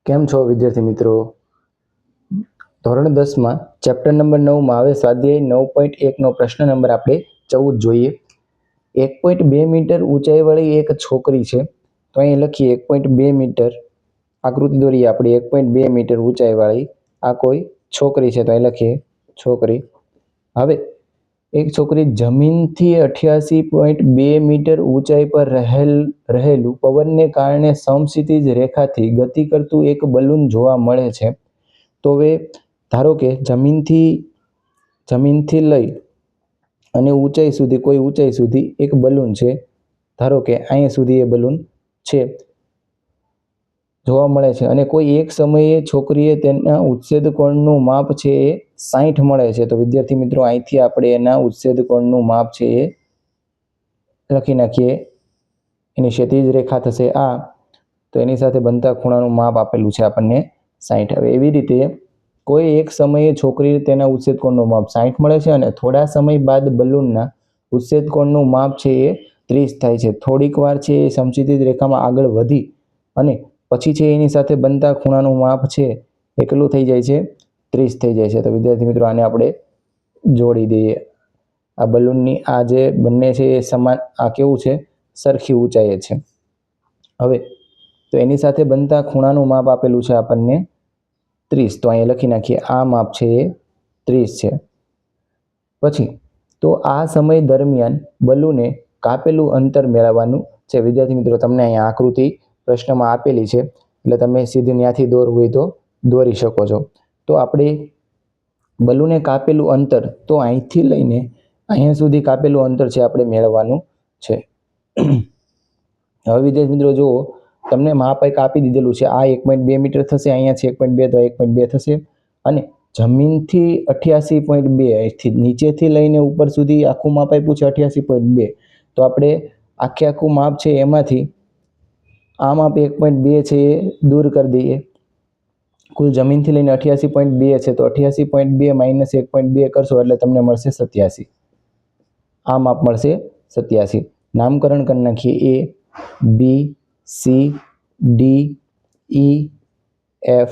કેમ છો વિદ્યાર્થી મિત્રો? ધોરણ 10માં ચેપ્ટર નંબર 9માં આવે સ્વાધ્યાય 9.1નો પ્રશ્ન નંબર આપણે 14 જોઈએ. 1.2 મીટર ઊંચાઈવાળી એક છોકરી છે. તો અહીં લખીએ 1.2 મીટર, આકૃતિ દોરીએ આપણે. 1.2 મીટર ઊંચાઈવાળી આ કોઈ છોકરી છે, તો અહીં લખીએ છોકરી. હવે એક છોકરી જમીનથી 88.2 મીટર ઊંચાઈ પર રહેલું પવનને કારણે સમક્ષિતિજ રેખાથી ગતિ કરતું એક બલૂન જોવા મળે છે. તો હવે ધારો કે જમીનથી લઈ અને ઊંચાઈ સુધી, કોઈ ઊંચાઈ સુધી એક બલૂન છે. ધારો કે અહીંયા સુધી એ બલૂન છે, જોવા મળે છે. અને કોઈ એક સમયે છોકરીએ તેના ઉચ્છેદ કોણનું માપ છે એ 60 મળે છે. તો વિદ્યાર્થી મિત્રો અહીંથી આપણે એના ઉચ્છેદ કોણનું માપ છે એ લખી નાખીએ. એની ક્ષિતિજ રેખા થશે આ, તો એની સાથે બનતા ખૂણાનું માપ આપેલું છે આપણને 60. હવે એવી રીતે કોઈ એક સમયે છોકરીએ તેના ઉચ્છેદ કોણનું માપ 60 મળે છે અને થોડા સમય બાદ બલૂનના ઉચ્છેદ કોણનું માપ છે એ 30 થાય છે. થોડીક વાર છે એ સમક્ષિતિજ રેખામાં આગળ વધી અને પછી છે એની સાથે બનતા ખૂણાનું માપ છે એ કેટલું થઈ જાય છે? 30 થઈ જાય છે. તો વિદ્યાર્થી મિત્રો આને આપણે જોડી દઈએ. આ બલૂનની આ જે બંને છે એ સમાન, આ કેવું છે? સરખી ઊંચાઈએ છે. હવે તો એની સાથે બનતા ખૂણાનું માપ આપેલું છે આપણને 30. તો અહીંયા લખી નાખીએ આ માપ છે એ 30 છે. પછી તો આ સમય દરમિયાન બલૂને કાપેલું અંતર મેળવવાનું છે. વિદ્યાર્થી મિત્રો તમને અહીંયા આકૃતિ પ્રશ્નમાં આપેલી છે, એટલે તમે સીધું ત્યાંથી દોરવું હોય તો દોરી શકો છો. તો આપણે બલૂને કાપેલું અંતર, તો અહીંથી લઈને અહીંયા સુધી કાપેલું અંતર છે આપણે મેળવવાનું છે. હવે વિદ્યાર્થી મિત્રો જુઓ, તમને માપ એક આપી દીધેલું છે. આ 1.2 મીટર થશે, અહીંયા છે 1.2, તો 1.2 થશે. અને જમીનથી 88.2 થી નીચેથી લઈને ઉપર સુધી આખું માપ આપ્યું છે 88.2. તો આપણે આખું માપ છે એમાંથી આ માપ 1.2 છે એ દૂર કરી દઈએ. કુલ જમીનથી લઈને 88.2 છે, તો 88.2 માઇનસ 1.2 કરશો એટલે તમને મળશે 87. આ માપ મળશે 87. નામકરણ કરી નાખીએ. A, B, C, D, E, F,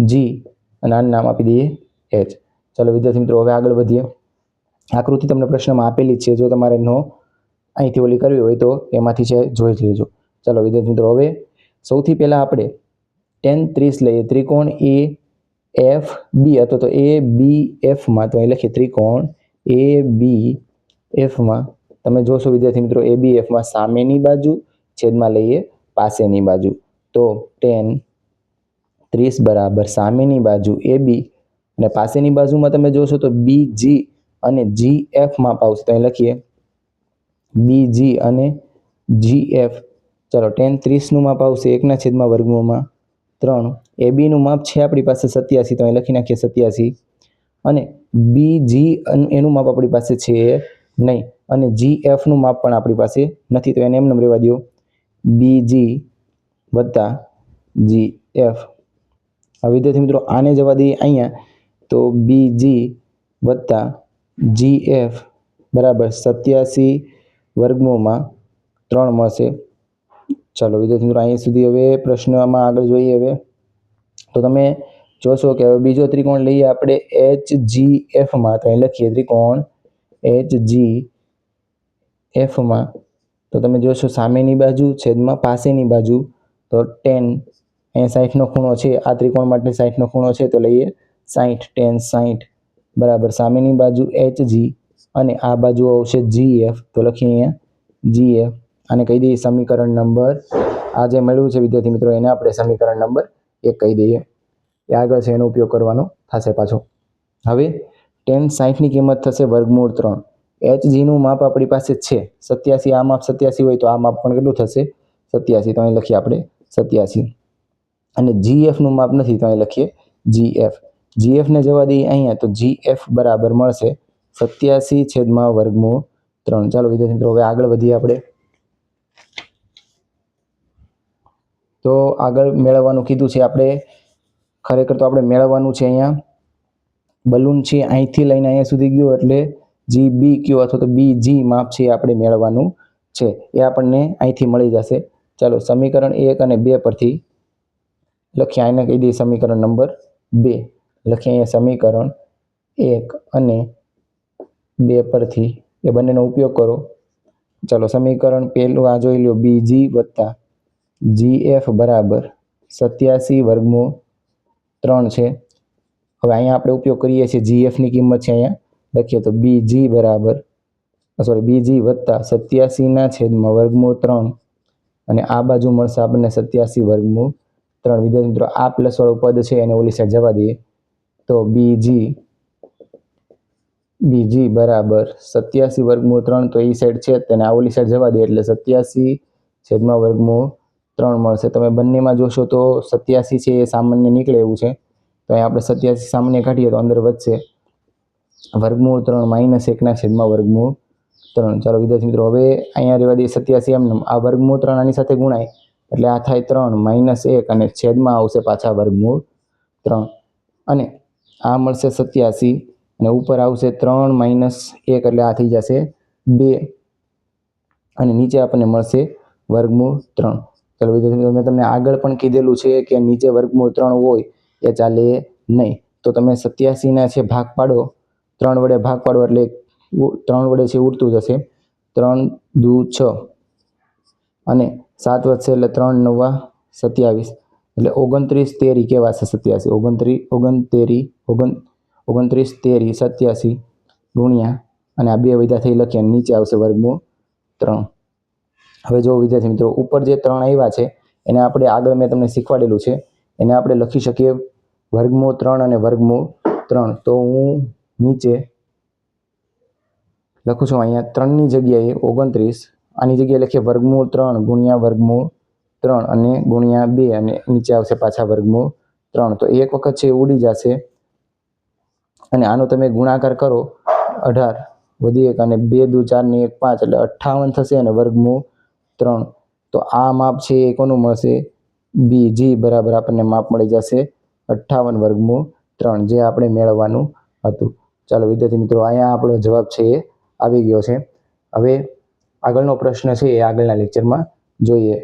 G અને આનું નામ આપી દઈએ H. ચાલો વિદ્યાર્થી મિત્રો હવે આગળ વધીએ. આકૃતિ તમને પ્રશ્નમાં આપેલી છે, જો તમારે અહીંથી ઓલી કરવી હોય તો એમાંથી છે જોઈ લેજો. ચાલો વિદ્યાર્થી મિત્રો હવે સૌથી પહેલાં આપણે tan 30 લઈએ. ત્રિકોણ ABF અથવા તો ABFમાં, તો અહીં લખીએ ત્રિકોણ ABFમાં તમે જોશો વિદ્યાર્થી મિત્રો, ABFમાં સામેની બાજુ છેદમાં લઈએ પાસેની બાજુ. તો tan 30 બરાબર સામેની બાજુ AB અને પાસેની બાજુમાં તમે જોશો તો BG અને GF માપ આવશે. તો અહીં લખીએ BG અને GF. ચાલો tan 30નું માપ આવશે 1/3. ABનું માપ છે આપણી પાસે 87, તો અહીં લખી નાખીએ 87. અને BG એનું માપ આપણી પાસે છે નહીં, અને GFનું માપ પણ આપણી પાસે નથી, તો એને એમને રહેવા દો. BG વત્તા GF. હવે વિદ્યાર્થી મિત્રો આને જવા દઈએ અહીંયા, તો BG વત્તા GF બરાબર 87/3 મળશે. ચાલો વિદ્યાર્થી મિત્રો અહીંયા સુધી હવે પ્રશ્નમાં આગળ જોઈએ. હવે તો તમે જોશો કે હવે બીજો ત્રિકોણ લઈએ આપણે HGFમાં, તો અહીં લખીએ ત્રિકોણ HGFમાં. તો તમે જોશો સામેની બાજુ છેદમાં પાસેની બાજુ, તો tan અહીંયા 60નો ખૂણો છે, આ ત્રિકોણ માટે 60નો ખૂણો છે, તો લઈએ 60. tan 60 બરાબર સામેની બાજુ HG અને આ બાજુ આવશે GF, તો લખીએ અહીંયા GF. આને કહી દઈએ સમીકરણ નંબર, આ જે મળ્યું છે વિદ્યાર્થી મિત્રો એને આપણે સમીકરણ નંબર 1 કહી દઈએ. એ આગળ છે એનો ઉપયોગ કરવાનો થશે પાછો. હવે tan 60ની કિંમત થશે √3. HGનું માપ આપણી પાસે છે 87, આ માપ 87 હોય તો આ માપ પણ કેટલું થશે? 87. તો અહીં લખીએ આપણે 87. અને GFનું માપ નથી, તો અહીં લખીએ GF. GFને જવા દઈએ અહીંયા, તો GF બરાબર મળશે 87/3. ચાલો વિદ્યાર્થી મિત્રો હવે આગળ વધીએ આપણે. તો આગળ મેળવવાનું કીધું છે આપણે, ખરેખર તો આપણે મેળવવાનું છે અહીંયા બલૂન છે અહીંથી લઈને અહીંયા સુધી ગયો એટલે GBQ અથવા તો BG માપ છે આપણે મેળવવાનું છે. એ આપણને અહીંથી મળી જશે. ચાલો સમીકરણ 1 અને 2 પરથી લખીએ, આને કહી દઈએ સમીકરણ નંબર 2. લખીએ અહીંયા સમીકરણ 1 અને 2 પરથી એ બંનેનો ઉપયોગ કરો. ચાલો સમીકરણ પહેલું આ જોઈ લો, બીજી વત્તા GF બરાબર 87 વર્ગમૂળ 3 છે. હવે અહીંયા આપણે ઉપયોગ કરીએ છીએ, GFની કિંમત છે અહીંયા લખીએ તો BG વત્તા 87 છેદમાં વર્ગમૂળ 3 અને આ બાજુ મળશે આપણને 87 વર્ગમૂળ 3. વિદ્યાર્થી મિત્રો આ પ્લસ વાળું પદ છે એને ઓલી સાઈડ જવા દઈએ તો BG બરાબર 87 વર્ગમૂળ 3, તો એ સાઈડ છે તેને આ ઓલી સાઈડ જવા દે એટલે 87 છેદમાં વર્ગમૂળ 3 મળશે. તમે બંનેમાં જોશો તો 87 છે એ સામાન્ય નીકળે એવું છે, તો અહીં આપણે 87 સામાન્ય કાઢીએ તો અંદર વધશે વર્ગમૂળ 3 માઇનસ 1 છેદમાં વર્ગમૂળ 3. ચાલો વિદ્યાર્થી મિત્રો હવે અહીંયા રહેવા દઈએ 87 એમ, આ વર્ગમૂળ 3 આની સાથે ગુણાય એટલે આ થાય 3 માઇનસ 1 અને છેદમાં આવશે પાછા વર્ગમૂળ 3 અને આ મળશે 87 અને ઉપર આવશે 3 માઇનસ 1 એટલે આ થઈ જશે 2 અને નીચે આપણને મળશે વર્ગમૂળ 3. ચાલો વિદ્યાર્થી મિત્રો મેં તમને આગળ પણ કીધેલું છે કે નીચે વર્ગમૂળ 3 હોય એ ચાલે નહીં, તો તમે 87 છે ભાગ પાડો, 3 વડે ભાગ પાડો એટલે 3 વડે છે ઉડતું જશે, 3 દુ 6 અને 7 વધશે એટલે 3 9 27 એટલે 29 તેરી કહેવાશે 87. 29 તેરી 87 ગુણ્યા અને આ 2 વધ્યા થઈ લખીએ નીચે આવશે વર્ગમૂળ 3. હવે જો વિદ્યાર્થી મિત્રો ઉપર જે 3 આવ્યા છે એને આપણે આગળ મેં તમને શીખવાડેલું છે, એને આપણે લખી શકીએ વર્ગમૂળ 3 અને વર્ગમૂળ 3. તો હું નીચે લખું છું અહીંયા 3ની જગ્યાએ 29, આની જગ્યાએ લખીએ વર્ગમૂળ 3 ગુણ્યા વર્ગમૂળ 3 અને ગુણ્યા 2 અને નીચે આવશે પાછા વર્ગમૂળ 3. તો એક વખત છે ઉડી જશે અને આનો તમે ગુણાકાર કરો 18 વધી 1 અને 2 દુ 4 ને 1 5 એટલે 58 થશે અને વર્ગમૂળ 3. તો આ માપ છે એ કોનું મળશે? BG બરાબર આપણને માપ મળી જશે 58 વર્ગમૂળ 3 જે આપણે મેળવવાનું હતું. ચાલો વિદ્યાર્થી મિત્રો અહીંયા આપણો જવાબ છે એ આવી ગયો છે. હવે આગળનો પ્રશ્ન છે એ આગળના લેક્ચરમાં જોઈએ.